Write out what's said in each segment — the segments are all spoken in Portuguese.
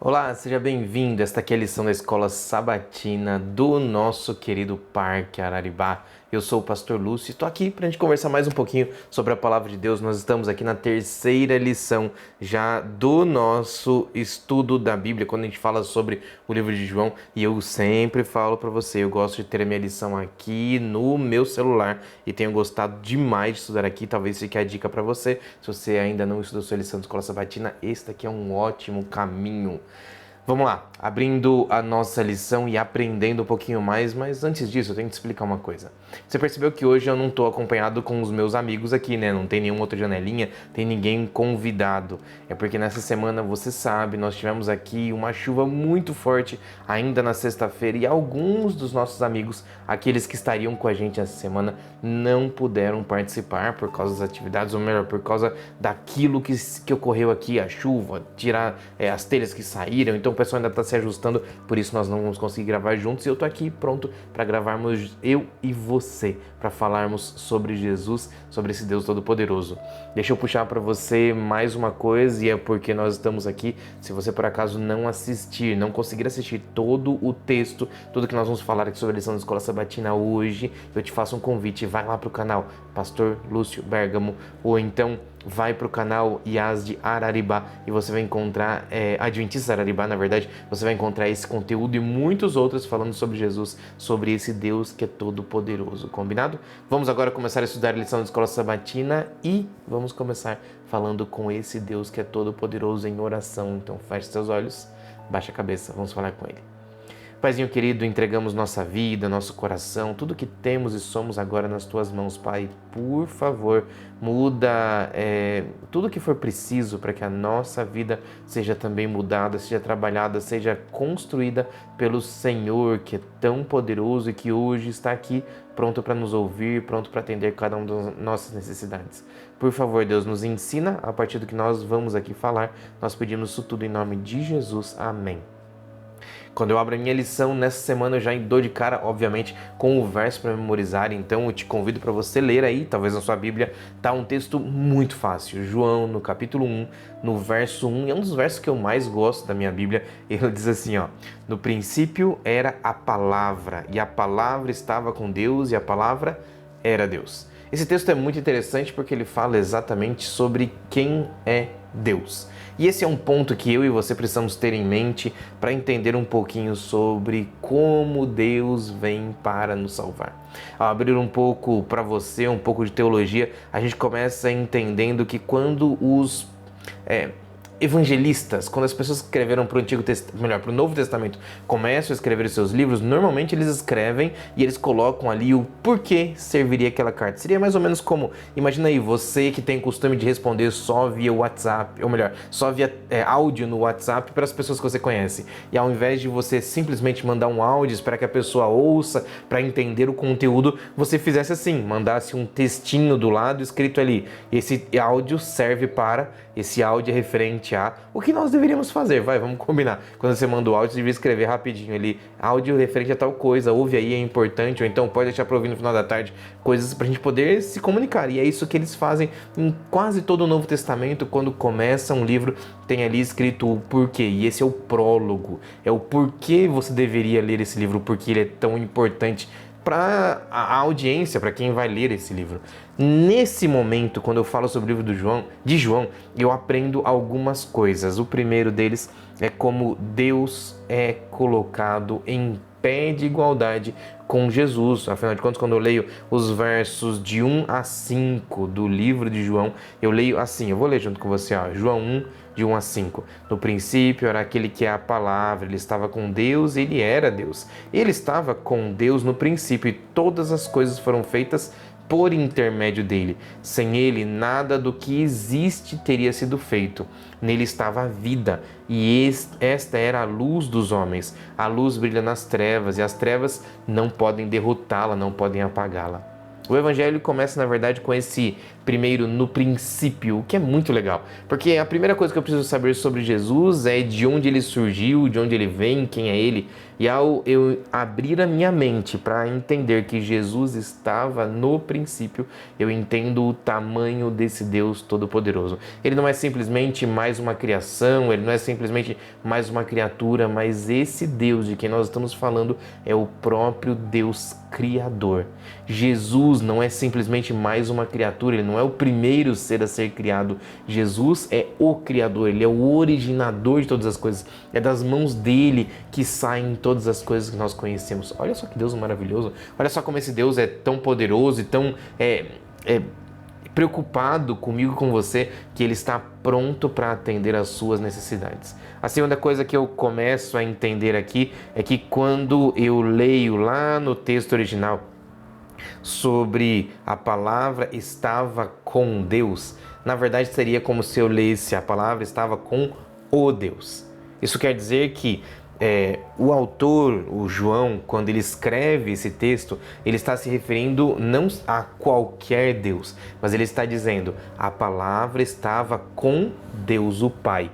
Olá, seja bem-vindo. Esta aqui é a lição da Escola Sabatina do nosso querido Parque Araribá. Eu sou o Pastor Lúcio e estou aqui para a gente conversar mais um pouquinho sobre a Palavra de Deus. Nós estamos aqui na terceira lição já do nosso estudo da Bíblia, quando a gente fala sobre o livro de João. E eu sempre falo para você, eu gosto de ter a minha lição aqui no meu celular e tenho gostado demais de estudar aqui. Talvez fique a dica para você. Se você ainda não estudou sua lição da Escola Sabatina, este aqui é um ótimo caminho. Vamos lá, abrindo a nossa lição e aprendendo um pouquinho mais, mas antes disso eu tenho que te explicar uma coisa. Você percebeu que hoje eu não estou acompanhado com os meus amigos aqui, né? Não tem nenhuma outra janelinha, tem ninguém convidado. É porque nessa semana, você sabe, nós tivemos aqui uma chuva muito forte ainda na sexta-feira e alguns dos nossos amigos, aqueles que estariam com a gente essa semana, não puderam participar por causa das atividades, ou melhor, por causa daquilo que ocorreu aqui, a chuva, tirar as telhas que saíram. Então o pessoal ainda está se ajustando, por isso nós não vamos conseguir gravar juntos e eu tô aqui pronto para gravarmos eu e você, para falarmos sobre Jesus, sobre esse Deus Todo-Poderoso. Deixa eu puxar para você mais uma coisa e é porque nós estamos aqui. Se você por acaso não conseguir assistir todo o texto, tudo que nós vamos falar aqui sobre a lição da Escola Sabatina hoje, eu te faço um convite, vai lá pro canal Pastor Lúcio Bergamo, ou então vai para o canal IAS de Araribá e você vai encontrar, Adventistas Araribá, na verdade, você vai encontrar esse conteúdo e muitos outros falando sobre Jesus, sobre esse Deus que é todo poderoso, combinado? Vamos agora começar a estudar a lição da Escola Sabatina e vamos começar falando com esse Deus que é todo poderoso em oração. Então feche seus olhos, baixa a cabeça, vamos falar com Ele. Paizinho querido, entregamos nossa vida, nosso coração, tudo que temos e somos agora nas Tuas mãos, Pai. Por favor, muda tudo que for preciso para que a nossa vida seja também mudada, seja trabalhada, seja construída pelo Senhor, que é tão poderoso e que hoje está aqui pronto para nos ouvir, pronto para atender cada uma das nossas necessidades. Por favor, Deus, nos ensina a partir do que nós vamos aqui falar. Nós pedimos isso tudo em nome de Jesus. Amém. Quando eu abro a minha lição nessa semana, eu já dou de cara, obviamente, com o verso para memorizar. Então eu te convido para você ler aí, talvez na sua Bíblia, tá um texto muito fácil. João, no capítulo 1, no verso 1, é um dos versos que eu mais gosto da minha Bíblia. Ele diz assim, ó: no princípio era a palavra, e a palavra estava com Deus, e a palavra era Deus. Esse texto é muito interessante porque ele fala exatamente sobre quem é Deus. E esse é um ponto que eu e você precisamos ter em mente para entender um pouquinho sobre como Deus vem para nos salvar. Ao abrir um pouco para você, um pouco de teologia, a gente começa entendendo que quando os evangelistas, quando as pessoas que escreveram para o Novo Testamento, começam a escrever os seus livros, normalmente eles escrevem e eles colocam ali o porquê serviria aquela carta. Seria mais ou menos como, imagina aí, você que tem o costume de responder só via WhatsApp, ou melhor, só via áudio no WhatsApp para as pessoas que você conhece. E ao invés de você simplesmente mandar um áudio, esperar que a pessoa ouça para entender o conteúdo, você fizesse assim, mandasse um textinho do lado escrito ali. Esse áudio serve para, esse áudio é referente a o que nós deveríamos fazer, vamos combinar. Quando você manda o áudio, você devia escrever rapidinho ali, áudio referente a tal coisa, ouve aí, é importante, ou então pode deixar para ouvir no final da tarde, coisas para a gente poder se comunicar. E é isso que eles fazem em quase todo o Novo Testamento. Quando começa um livro, tem ali escrito o porquê, e esse é o prólogo, é o porquê você deveria ler esse livro, porque ele é tão importante para a audiência, para quem vai ler esse livro. Nesse momento, quando eu falo sobre o livro de João, eu aprendo algumas coisas. O primeiro deles é como Deus é colocado em pé de igualdade com Jesus. Afinal de contas, quando eu leio os versos de 1 a 5 do livro de João, eu leio assim, eu vou ler junto com você, ó, João 1, de 1 a 5. No princípio era aquele que é a palavra, ele estava com Deus, ele era Deus. Ele estava com Deus no princípio e todas as coisas foram feitas por intermédio dele. Sem ele, nada do que existe teria sido feito. Nele estava a vida, e esta era a luz dos homens. A luz brilha nas trevas, e as trevas não podem derrotá-la, não podem apagá-la. O Evangelho começa, na verdade, com esse primeiro no princípio, o que é muito legal. Porque a primeira coisa que eu preciso saber sobre Jesus é de onde ele surgiu, de onde ele vem, quem é ele. E ao eu abrir a minha mente para entender que Jesus estava no princípio, eu entendo o tamanho desse Deus Todo-Poderoso. Ele não é simplesmente mais uma criação, ele não é simplesmente mais uma criatura, mas esse Deus de quem nós estamos falando é o próprio Deus Criador. Jesus não é simplesmente mais uma criatura, ele não é o primeiro ser a ser criado. Jesus é o Criador, ele é o originador de todas as coisas. É das mãos dele que saem todas as coisas que nós conhecemos. Olha só que Deus maravilhoso. Olha só como esse Deus é tão poderoso e tão preocupado comigo e com você, que ele está pronto para atender às suas necessidades. A segunda coisa que eu começo a entender aqui é que quando eu leio lá no texto original sobre a palavra estava com Deus, na verdade seria como se eu lesse a palavra estava com o Deus. Isso quer dizer que o autor, o João, quando ele escreve esse texto, ele está se referindo não a qualquer Deus, mas ele está dizendo a palavra estava com Deus o Pai,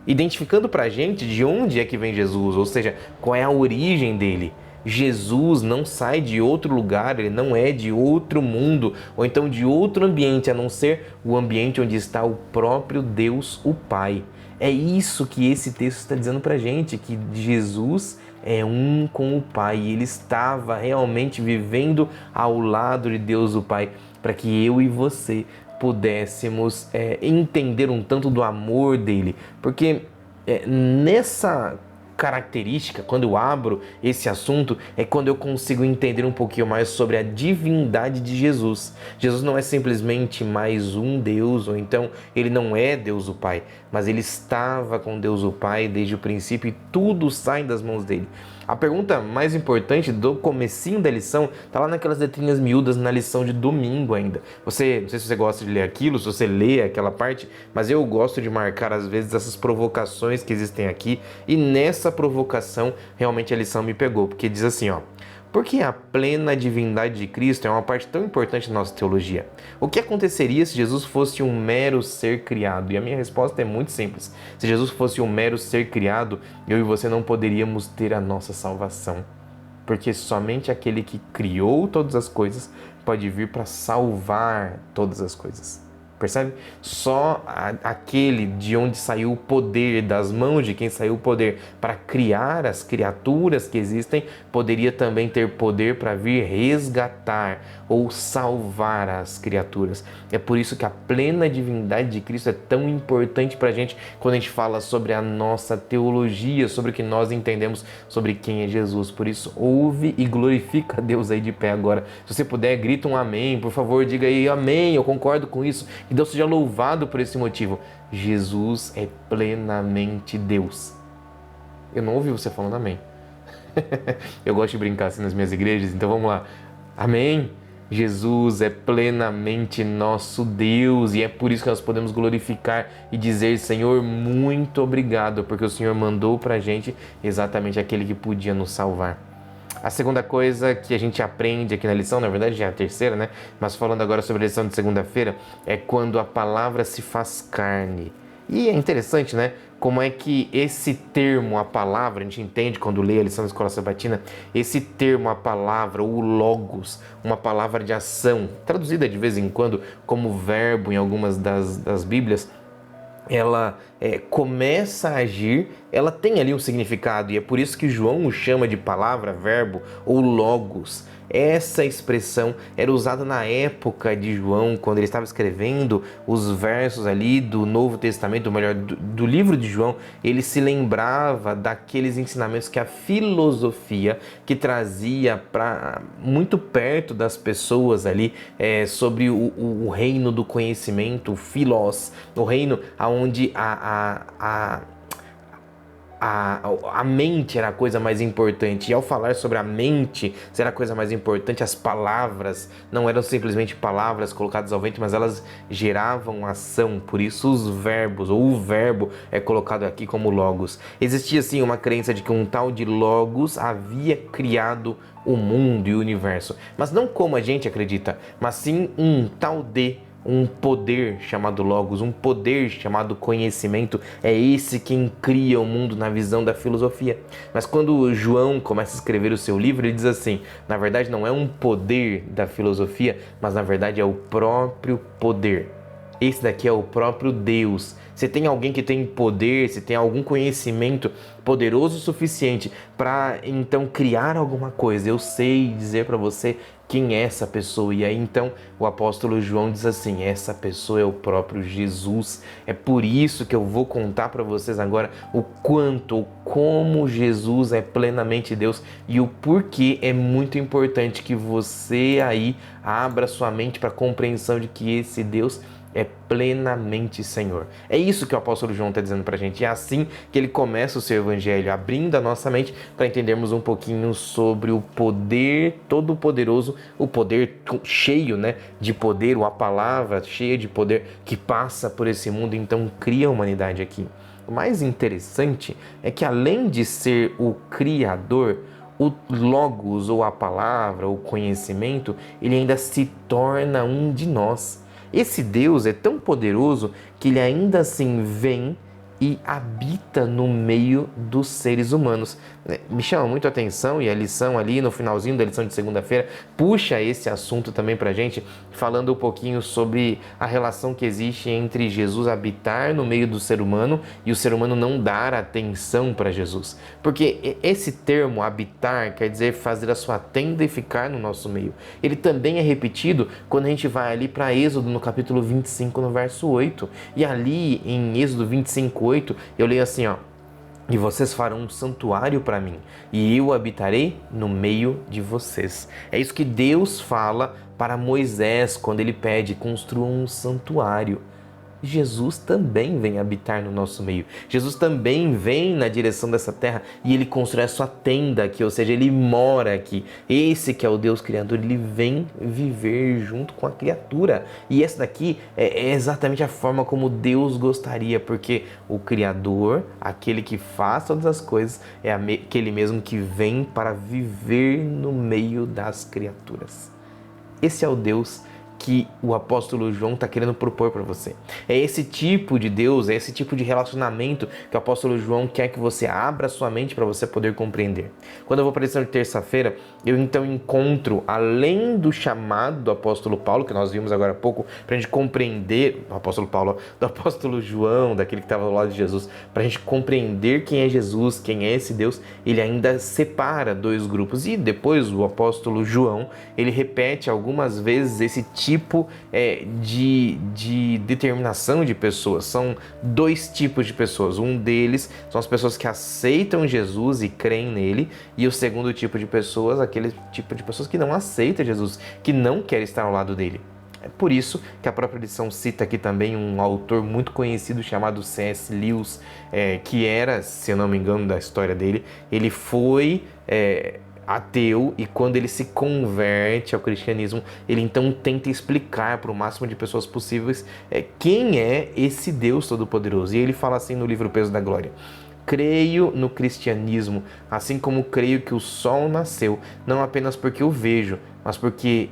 identificando para a gente de onde é que vem Jesus, ou seja, qual é a origem dele. Jesus não sai de outro lugar, ele não é de outro mundo ou então de outro ambiente, a não ser o ambiente onde está o próprio Deus, o Pai. É isso que esse texto está dizendo para a gente, que Jesus é um com o Pai. Ele estava realmente vivendo ao lado de Deus, o Pai, para que eu e você pudéssemos entender um tanto do amor dele. Porque nessa característica, quando eu abro esse assunto, é quando eu consigo entender um pouquinho mais sobre a divindade de Jesus. Jesus não é simplesmente mais um Deus, ou então ele não é Deus o Pai, mas ele estava com Deus o Pai desde o princípio e tudo sai das mãos dele. A pergunta mais importante do comecinho da lição está lá naquelas letrinhas miúdas na lição de domingo ainda. Não sei se você gosta de ler aquilo, se você lê aquela parte, mas eu gosto de marcar às vezes essas provocações que existem aqui, e nessa provocação realmente a lição me pegou, porque diz assim, ó: porque a plena divindade de Cristo é uma parte tão importante da nossa teologia. O que aconteceria se Jesus fosse um mero ser criado? E a minha resposta é muito simples. Se Jesus fosse um mero ser criado, eu e você não poderíamos ter a nossa salvação. Porque somente aquele que criou todas as coisas pode vir para salvar todas as coisas. Percebe? Só aquele de onde saiu o poder, das mãos de quem saiu o poder para criar as criaturas que existem, poderia também ter poder para vir resgatar ou salvar as criaturas. É por isso que a plena divindade de Cristo é tão importante para a gente quando a gente fala sobre a nossa teologia, sobre o que nós entendemos sobre quem é Jesus. Por isso, ouve e glorifica a Deus aí de pé agora. Se você puder, grita um amém, por favor, diga aí amém, eu concordo com isso. Que Deus seja louvado por esse motivo. Jesus é plenamente Deus. Eu não ouvi você falando amém. Eu gosto de brincar assim nas minhas igrejas, então vamos lá. Amém? Jesus é plenamente nosso Deus e é por isso que nós podemos glorificar e dizer: Senhor, muito obrigado, porque o Senhor mandou pra gente exatamente aquele que podia nos salvar. A segunda coisa que a gente aprende aqui na lição, na verdade já é a terceira, né? Mas falando agora sobre a lição de segunda-feira, é quando a palavra se faz carne. E é interessante, né? Como é que esse termo, a palavra, a gente entende quando lê a lição da Escola Sabatina, esse termo, a palavra, o logos, uma palavra de ação, traduzida de vez em quando como verbo em algumas das Bíblias, ela começa a agir, ela tem ali um significado, e é por isso que João o chama de palavra, verbo ou logos. Essa expressão era usada na época de João, quando ele estava escrevendo os versos ali do Novo Testamento, ou melhor, do livro de João. Ele se lembrava daqueles ensinamentos que a filosofia que trazia para muito perto das pessoas ali, sobre o reino do conhecimento, o philos, o reino onde a mente era a coisa mais importante. E ao falar sobre a mente ser a coisa mais importante, as palavras não eram simplesmente palavras colocadas ao vento, mas elas geravam ação. Por isso os verbos, ou o verbo é colocado aqui como logos. Existia sim uma crença de que um tal de logos havia criado o mundo e o universo, mas não como a gente acredita, mas sim um tal de um poder chamado Logos, um poder chamado conhecimento. É esse quem cria o mundo na visão da filosofia. Mas quando João começa a escrever o seu livro, ele diz assim, na verdade não é um poder da filosofia, mas na verdade é o próprio poder. Esse daqui é o próprio Deus. Se tem alguém que tem poder, se tem algum conhecimento poderoso o suficiente para então criar alguma coisa, eu sei dizer para você quem é essa pessoa. E aí então o apóstolo João diz assim, essa pessoa é o próprio Jesus. É por isso que eu vou contar para vocês agora o quanto, ou como Jesus é plenamente Deus e o porquê é muito importante que você aí abra sua mente para a compreensão de que esse Deus é plenamente Senhor. É isso que o apóstolo João está dizendo para a gente. É assim que ele começa o seu evangelho, abrindo a nossa mente para entendermos um pouquinho sobre o poder todo-poderoso, o poder cheio, né, de poder, a palavra cheia de poder que passa por esse mundo, então cria a humanidade aqui. O mais interessante é que além de ser o Criador, o Logos, ou a palavra, o conhecimento, ele ainda se torna um de nós. Esse Deus é tão poderoso que ele ainda assim vem e habita no meio dos seres humanos. Me chama muito a atenção, e a lição ali no finalzinho da lição de segunda-feira puxa esse assunto também pra gente, falando um pouquinho sobre a relação que existe entre Jesus habitar no meio do ser humano e o ser humano não dar atenção para Jesus. Porque esse termo habitar quer dizer fazer a sua tenda e ficar no nosso meio. Ele também é repetido quando a gente vai ali para Êxodo no capítulo 25, no verso 8. E ali em Êxodo 25, 8, eu leio assim, ó: e vocês farão um santuário para mim, e eu habitarei no meio de vocês. É isso que Deus fala para Moisés quando ele pede: construa um santuário. Jesus também vem habitar no nosso meio. Jesus também vem na direção dessa terra e ele constrói a sua tenda aqui, ou seja, ele mora aqui. Esse que é o Deus Criador, ele vem viver junto com a criatura. E essa daqui é exatamente a forma como Deus gostaria, porque o Criador, aquele que faz todas as coisas, é aquele mesmo que vem para viver no meio das criaturas. Esse é o Deus que o apóstolo João está querendo propor para você. É esse tipo de Deus, é esse tipo de relacionamento que o apóstolo João quer que você abra sua mente para você poder compreender. Quando eu vou para a lição de terça-feira, eu então encontro, além do chamado do apóstolo Paulo, que nós vimos agora há pouco, para a gente compreender, do apóstolo Paulo, do apóstolo João, daquele que estava ao lado de Jesus, para a gente compreender quem é Jesus, quem é esse Deus, ele ainda separa dois grupos. E depois o apóstolo João, ele repete algumas vezes esse tipo de determinação de pessoas. São dois tipos de pessoas. Um deles são as pessoas que aceitam Jesus e creem nele, e o segundo tipo de pessoas, aquele tipo de pessoas que não aceitam Jesus, que não quer estar ao lado dele. É por isso que a própria lição cita aqui também um autor muito conhecido chamado C.S. Lewis, que era, se eu não me engano da história dele, ele foi ateu, e quando ele se converte ao cristianismo, ele então tenta explicar para o máximo de pessoas possíveis quem é esse Deus Todo-Poderoso. E ele fala assim no livro Peso da Glória: creio no cristianismo, assim como creio que o sol nasceu, não apenas porque eu vejo, mas porque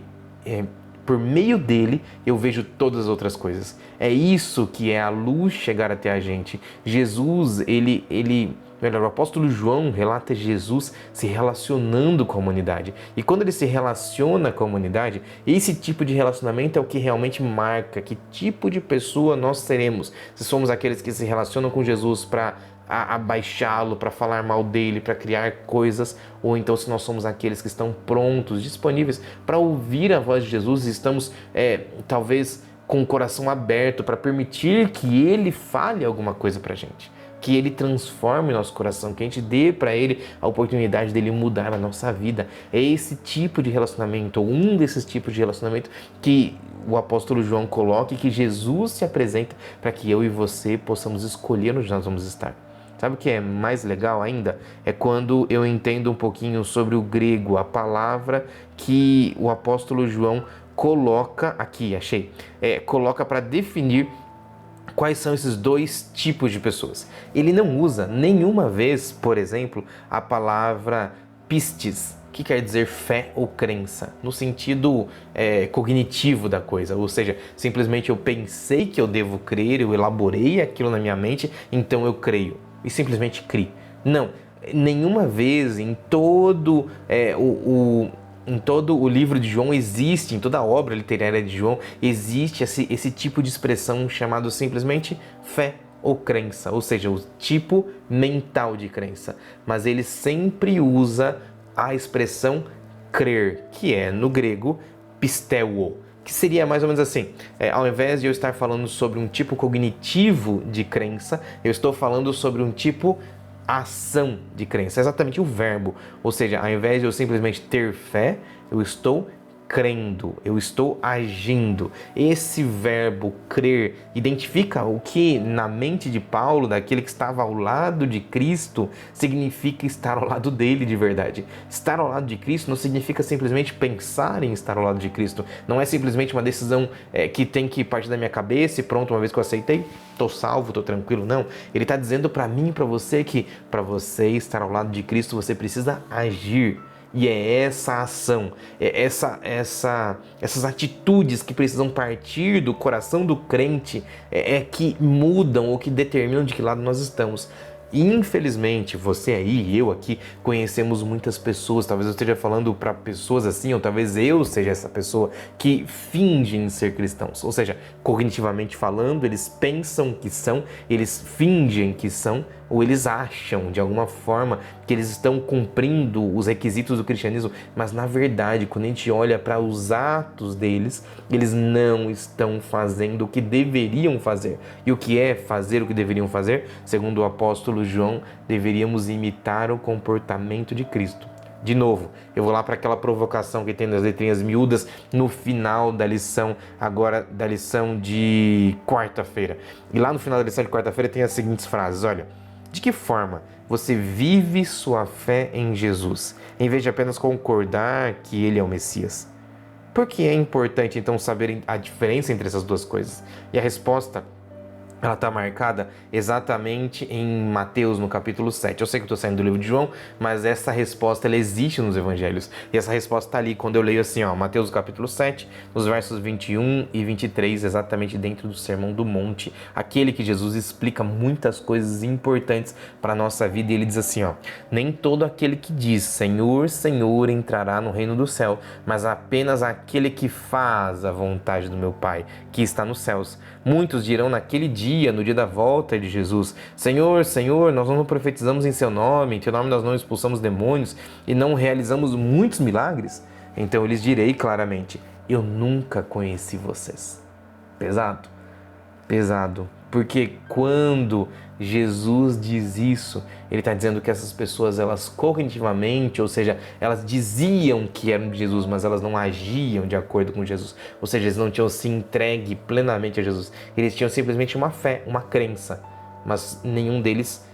por meio dele eu vejo todas as outras coisas. É isso que é a luz chegar até a gente. Jesus, o apóstolo João relata Jesus se relacionando com a humanidade. E quando ele se relaciona com a humanidade, esse tipo de relacionamento é o que realmente marca que tipo de pessoa nós seremos. Se somos aqueles que se relacionam com Jesus para abaixá-lo, para falar mal dele, para criar coisas, ou então se nós somos aqueles que estão prontos, disponíveis para ouvir a voz de Jesus e estamos talvez com o coração aberto para permitir que ele fale alguma coisa para a gente, que ele transforme nosso coração, que a gente dê para ele a oportunidade dele mudar a nossa vida. É esse tipo de relacionamento, ou um desses tipos de relacionamento, que o apóstolo João coloca e que Jesus se apresenta para que eu e você possamos escolher onde nós vamos estar. Sabe o que é mais legal ainda? É quando eu entendo um pouquinho sobre o grego, a palavra que o apóstolo João coloca aqui, coloca para definir quais são esses dois tipos de pessoas. Ele não usa nenhuma vez, por exemplo, a palavra pistes, que quer dizer fé ou crença? No sentido cognitivo da coisa, ou seja, simplesmente eu pensei que eu devo crer, eu elaborei aquilo na minha mente, então eu creio e simplesmente criei. Não, nenhuma vez em todo em todo o livro de João existe, em toda a obra literária de João, existe esse tipo de expressão chamado simplesmente fé ou crença, ou seja, o tipo mental de crença. Mas ele sempre usa a expressão crer, que é no grego pisteuo, que seria mais ou menos assim, ao invés de eu estar falando sobre um tipo cognitivo de crença, eu estou falando sobre um tipo ação de crença, é exatamente o verbo, ou seja, ao invés de eu simplesmente ter fé, eu estou crendo, eu estou agindo. Esse verbo crer identifica o que na mente de Paulo, daquele que estava ao lado de Cristo, significa estar ao lado dele de verdade. Estar ao lado de Cristo não significa simplesmente pensar em estar ao lado de Cristo. Não é simplesmente uma decisão que tem que partir da minha cabeça e pronto, uma vez que eu aceitei, estou salvo, estou tranquilo. Não. Ele está dizendo para mim e para você que para você estar ao lado de Cristo, você precisa agir. E é essa ação, essas atitudes que precisam partir do coração do crente que mudam ou que determinam de que lado nós estamos. E infelizmente, você aí e eu aqui conhecemos muitas pessoas, talvez eu esteja falando para pessoas assim, ou talvez eu seja essa pessoa, que fingem ser cristãos. Ou seja, cognitivamente falando, eles pensam que são, eles fingem que são, ou eles acham de alguma forma que eles estão cumprindo os requisitos do cristianismo, mas na verdade, quando a gente olha para os atos deles, eles não estão fazendo o que deveriam fazer. E o que é fazer o que deveriam fazer? Segundo o apóstolo João, deveríamos imitar o comportamento de Cristo. De novo, eu vou lá para aquela provocação que tem nas letrinhas miúdas no final da lição, agora da lição de quarta-feira. E lá no final da lição de quarta-feira tem as seguintes frases, olha: de que forma você vive sua fé em Jesus, em vez de apenas concordar que ele é o Messias? Por que é importante então saber a diferença entre essas duas coisas? E a resposta, ela está marcada exatamente em Mateus, no capítulo 7. Eu sei que eu estou saindo do livro de João, mas essa resposta ela existe nos evangelhos. E essa resposta está ali quando eu leio assim, Mateus capítulo 7, nos versos 21 e 23, exatamente dentro do Sermão do Monte. Aquele que Jesus explica muitas coisas importantes para a nossa vida. E ele diz assim, nem todo aquele que diz Senhor, Senhor entrará no reino do céu, mas apenas aquele que faz a vontade do meu Pai, que está nos céus. Muitos dirão naquele dia, no dia da volta de Jesus, Senhor, Senhor, nós não profetizamos em seu nome, em teu nome nós não expulsamos demônios e não realizamos muitos milagres? Então eu lhes direi claramente, eu nunca conheci vocês. Pesado? Pesado. Porque quando Jesus diz isso, ele está dizendo que essas pessoas, elas cognitivamente, ou seja, elas diziam que eram de Jesus, mas elas não agiam de acordo com Jesus. Ou seja, eles não tinham se entregue plenamente a Jesus. Eles tinham simplesmente uma fé, uma crença, mas nenhum deles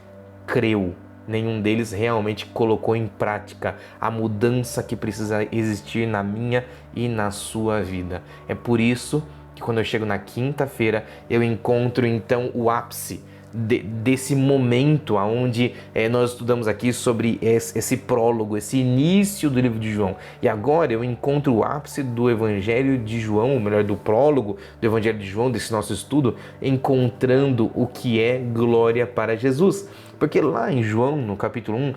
creu. Nenhum deles realmente colocou em prática a mudança que precisa existir na minha e na sua vida. É por isso que quando eu chego na quinta-feira, eu encontro então o ápice desse momento onde nós estudamos aqui sobre esse prólogo, esse início do livro de João. E agora eu encontro o ápice do Evangelho de João, ou melhor, do prólogo do Evangelho de João, desse nosso estudo, encontrando o que é glória para Jesus. Porque lá em João, no capítulo 1,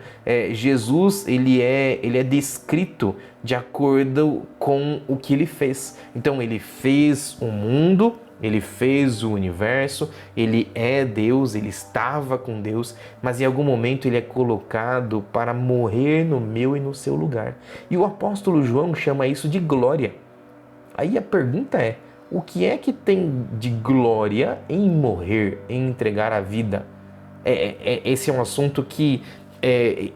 Jesus ele é descrito de acordo com o que ele fez. Então ele fez o mundo, ele fez o universo, ele é Deus, ele estava com Deus, mas em algum momento ele é colocado para morrer no meu e no seu lugar. E o apóstolo João chama isso de glória. Aí a pergunta é, o que é que tem de glória em morrer, em entregar a vida? Esse é um assunto que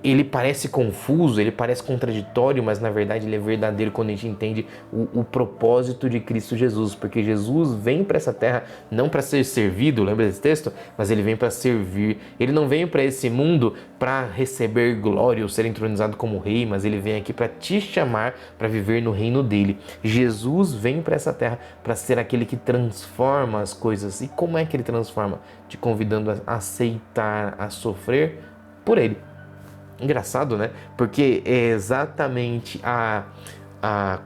ele parece confuso, ele parece contraditório, mas na verdade ele é verdadeiro quando a gente entende o propósito de Cristo Jesus, porque Jesus vem para essa terra não para ser servido, lembra desse texto? Mas ele vem para servir. Ele não veio para esse mundo para receber glória ou ser entronizado como rei, mas ele vem aqui para te chamar para viver no reino dele. Jesus vem para essa terra para ser aquele que transforma as coisas. E como é que ele transforma? Te convidando a aceitar, a sofrer por ele. Engraçado, né? Porque é exatamente a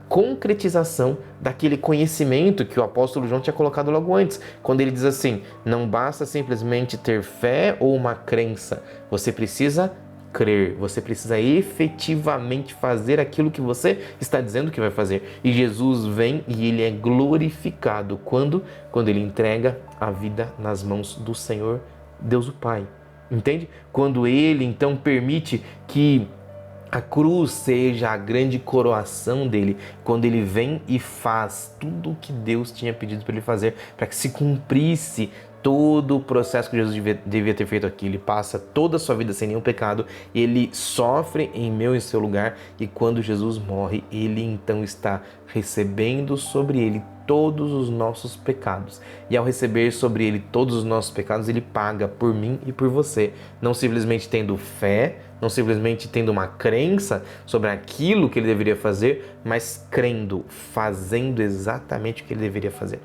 concretização daquele conhecimento que o apóstolo João tinha colocado logo antes, quando ele diz assim: não basta simplesmente ter fé ou uma crença, você precisa crer, você precisa efetivamente fazer aquilo que você está dizendo que vai fazer. E Jesus vem e ele é glorificado quando ele entrega a vida nas mãos do Senhor Deus o Pai. Entende? Quando ele então permite que a cruz seja a grande coroação dele, quando ele vem e faz tudo o que Deus tinha pedido para ele fazer, para que se cumprisse todo o processo que Jesus devia ter feito aqui. Ele passa toda a sua vida sem nenhum pecado, ele sofre em meu e em seu lugar, e quando Jesus morre, ele então está recebendo sobre ele todos os nossos pecados. E ao receber sobre ele todos os nossos pecados, ele paga por mim e por você, não simplesmente tendo fé, não simplesmente tendo uma crença sobre aquilo que ele deveria fazer, mas crendo, fazendo exatamente o que ele deveria fazer.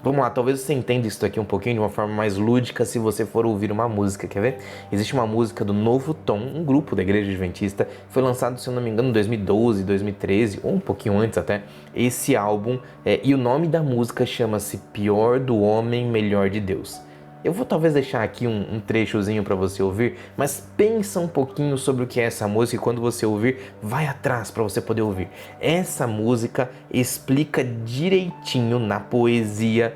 Vamos lá, talvez você entenda isso aqui um pouquinho de uma forma mais lúdica se você for ouvir uma música, quer ver? Existe uma música do Novo Tom, um grupo da Igreja Adventista, foi lançado, se eu não me engano, em 2012, 2013, ou um pouquinho antes até, esse álbum, e o nome da música chama-se Pior do Homem, Melhor de Deus. Eu vou talvez deixar aqui um trechozinho para você ouvir, mas pensa um pouquinho sobre o que é essa música e quando você ouvir, vai atrás para você poder ouvir. Essa música explica direitinho na poesia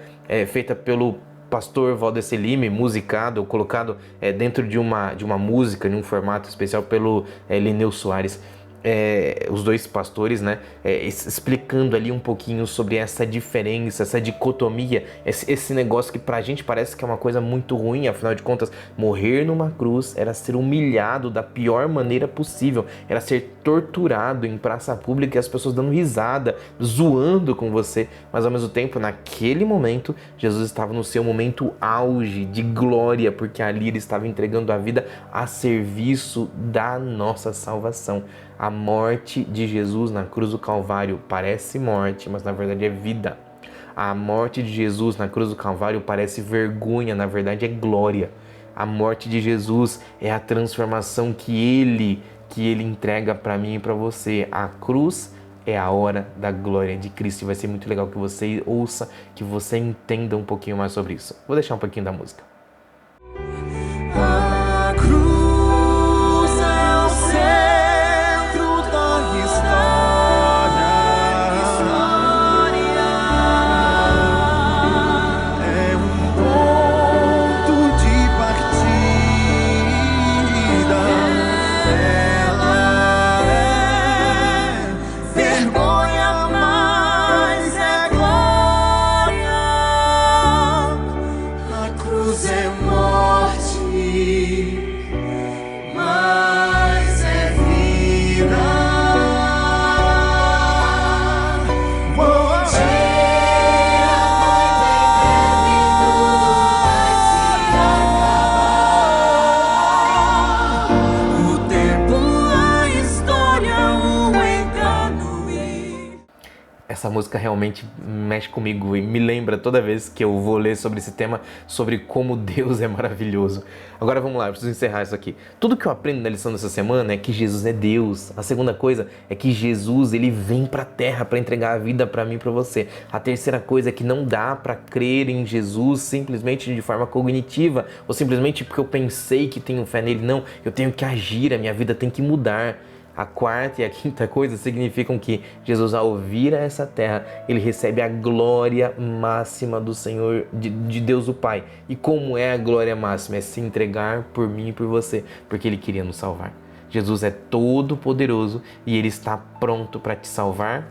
feita pelo pastor Valdecir Lima, musicado ou colocado dentro de uma música, em um formato especial pelo Lineu Soares. Os dois pastores, né, explicando ali um pouquinho sobre essa diferença, essa dicotomia, esse negócio que pra gente parece que é uma coisa muito ruim, afinal de contas, morrer numa cruz era ser humilhado da pior maneira possível, era ser torturado em praça pública e as pessoas dando risada, zoando com você, mas ao mesmo tempo, naquele momento, Jesus estava no seu momento auge de glória, porque ali ele estava entregando a vida a serviço da nossa salvação. A morte de Jesus na cruz do Calvário parece morte, mas na verdade é vida. A morte de Jesus na cruz do Calvário parece vergonha, na verdade é glória. A morte de Jesus é a transformação que ele entrega para mim e para você. A cruz é a hora da glória de Cristo. E vai ser muito legal que você ouça, que você entenda um pouquinho mais sobre isso. Vou deixar um pouquinho da música. Essa música realmente mexe comigo e me lembra toda vez que eu vou ler sobre esse tema, sobre como Deus é maravilhoso. Agora vamos lá, eu preciso encerrar isso aqui. Tudo que eu aprendo na lição dessa semana é que Jesus é Deus. A segunda coisa é que Jesus, ele vem para a terra para entregar a vida para mim e para você. A terceira coisa é que não dá para crer em Jesus simplesmente de forma cognitiva ou simplesmente porque eu pensei que tenho fé nele. Não, eu tenho que agir, a minha vida tem que mudar. A quarta e a quinta coisa significam que Jesus, ao vir a essa terra, ele recebe a glória máxima do Senhor, de Deus o Pai. E como é a glória máxima? É se entregar por mim e por você, porque ele queria nos salvar. Jesus é todo poderoso e ele está pronto para te salvar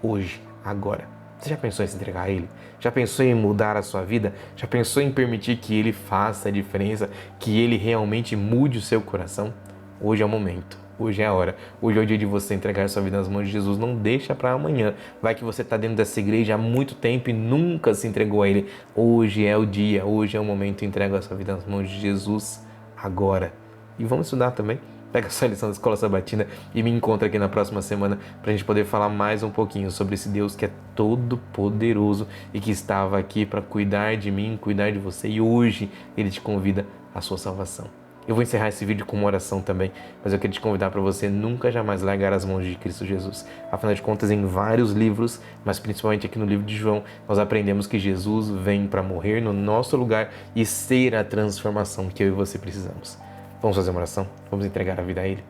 hoje, agora. Você já pensou em se entregar a ele? Já pensou em mudar a sua vida? Já pensou em permitir que ele faça a diferença, que ele realmente mude o seu coração? Hoje é o momento. Hoje é a hora. Hoje é o dia de você entregar sua vida nas mãos de Jesus. Não deixa para amanhã. Vai que você está dentro dessa igreja há muito tempo e nunca se entregou a Ele. Hoje é o dia. Hoje é o momento. Entrega a sua vida nas mãos de Jesus agora. E vamos estudar também. Pega a sua lição da Escola Sabatina e me encontra aqui na próxima semana para a gente poder falar mais um pouquinho sobre esse Deus que é todo poderoso e que estava aqui para cuidar de mim, cuidar de você. E hoje Ele te convida à sua salvação. Eu vou encerrar esse vídeo com uma oração também, mas eu queria te convidar para você nunca jamais largar as mãos de Cristo Jesus. Afinal de contas, em vários livros, mas principalmente aqui no livro de João, nós aprendemos que Jesus vem para morrer no nosso lugar e ser a transformação que eu e você precisamos. Vamos fazer uma oração? Vamos entregar a vida a Ele?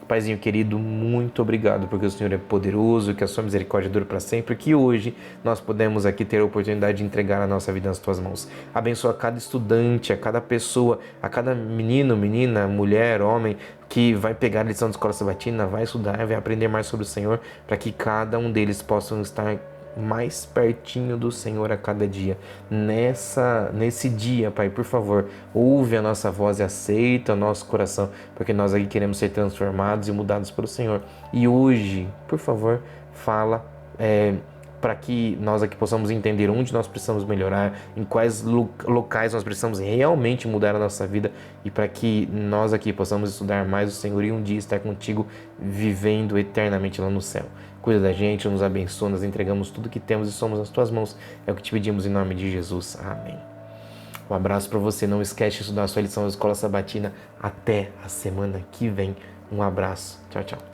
Paizinho querido, muito obrigado porque o Senhor é poderoso, que a sua misericórdia dura para sempre, que hoje nós podemos aqui ter a oportunidade de entregar a nossa vida nas tuas mãos. Abençoa cada estudante, a cada pessoa, a cada menino, menina, mulher, homem, que vai pegar a lição da escola sabatina, vai estudar, vai aprender mais sobre o Senhor, para que cada um deles possam estar mais pertinho do Senhor a cada dia. Nesse dia, Pai, por favor, ouve a nossa voz e aceita o nosso coração, porque nós aqui queremos ser transformados e mudados pelo Senhor. E hoje, por favor, fala para que nós aqui possamos entender onde nós precisamos melhorar, em quais locais nós precisamos realmente mudar a nossa vida, e para que nós aqui possamos estudar mais o Senhor e um dia estar contigo, vivendo eternamente lá no céu. Cuida da gente, nos abençoa, nós entregamos tudo que temos e somos nas tuas mãos. É o que te pedimos em nome de Jesus. Amém. Um abraço para você. Não esquece de estudar a sua lição da escola sabatina. Até a semana que vem. Um abraço. Tchau, tchau.